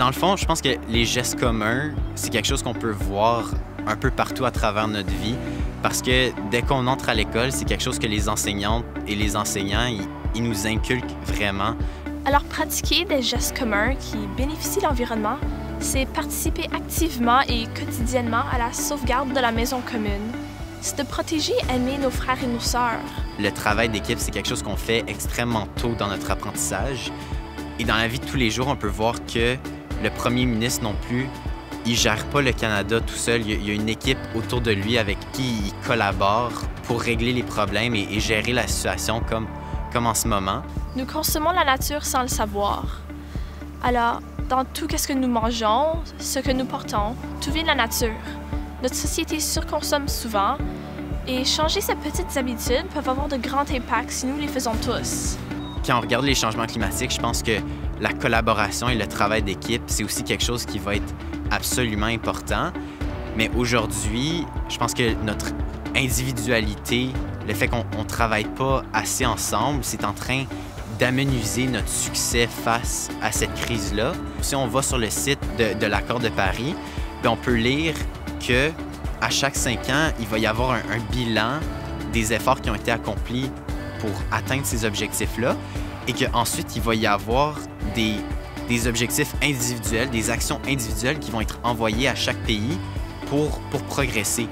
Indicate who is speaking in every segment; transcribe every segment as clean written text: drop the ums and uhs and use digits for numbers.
Speaker 1: Dans le fond, je pense que les gestes communs, c'est quelque chose qu'on peut voir un peu partout à travers notre vie parce que dès qu'on entre à l'école, c'est quelque chose que les enseignantes et les enseignants, ils nous inculquent vraiment.
Speaker 2: Alors, pratiquer des gestes communs qui bénéficient l'environnement, c'est participer activement et quotidiennement à la sauvegarde de la maison commune. C'est de protéger et aimer nos frères et nos sœurs.
Speaker 1: Le travail d'équipe, c'est quelque chose qu'on fait extrêmement tôt dans notre apprentissage. Et dans la vie de tous les jours, on peut voir que le premier ministre non plus, il gère pas le Canada tout seul. Il y a une équipe autour de lui avec qui il collabore pour régler les problèmes et gérer la situation comme en ce moment.
Speaker 2: Nous consommons la nature sans le savoir. Alors, dans tout ce que nous mangeons, ce que nous portons, tout vient de la nature. Notre société surconsomme souvent et changer ces petites habitudes peuvent avoir de grands impacts si nous les faisons tous.
Speaker 1: Quand on regarde les changements climatiques, je pense que la collaboration et le travail d'équipe, c'est aussi quelque chose qui va être absolument important. Mais aujourd'hui, je pense que notre individualité, le fait qu'on ne travaille pas assez ensemble, c'est en train d'amenuiser notre succès face à cette crise-là. Si on va sur le site de l'Accord de Paris, bien, on peut lire qu'à chaque 5 ans, il va y avoir un bilan des efforts qui ont été accomplis pour atteindre ces objectifs-là et qu'ensuite, il va y avoir des objectifs individuels, des actions individuelles qui vont être envoyées à chaque pays pour progresser.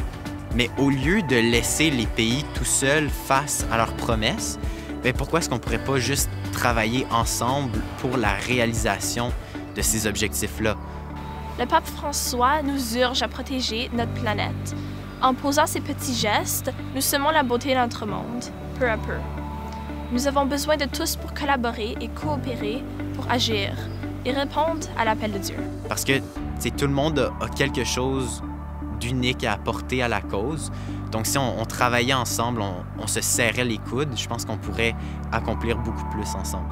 Speaker 1: Mais au lieu de laisser les pays tout seuls face à leurs promesses, bien, pourquoi est-ce qu'on ne pourrait pas juste travailler ensemble pour la réalisation de ces objectifs-là?
Speaker 2: Le pape François nous urge à protéger notre planète. En posant ces petits gestes, nous semons la beauté de notre monde, peu à peu. Nous avons besoin de tous pour collaborer et coopérer pour agir et répondre à l'appel de Dieu.
Speaker 1: Parce que tout le monde a quelque chose d'unique à apporter à la cause. Donc si on travaillait ensemble, on se serrait les coudes, je pense qu'on pourrait accomplir beaucoup plus ensemble.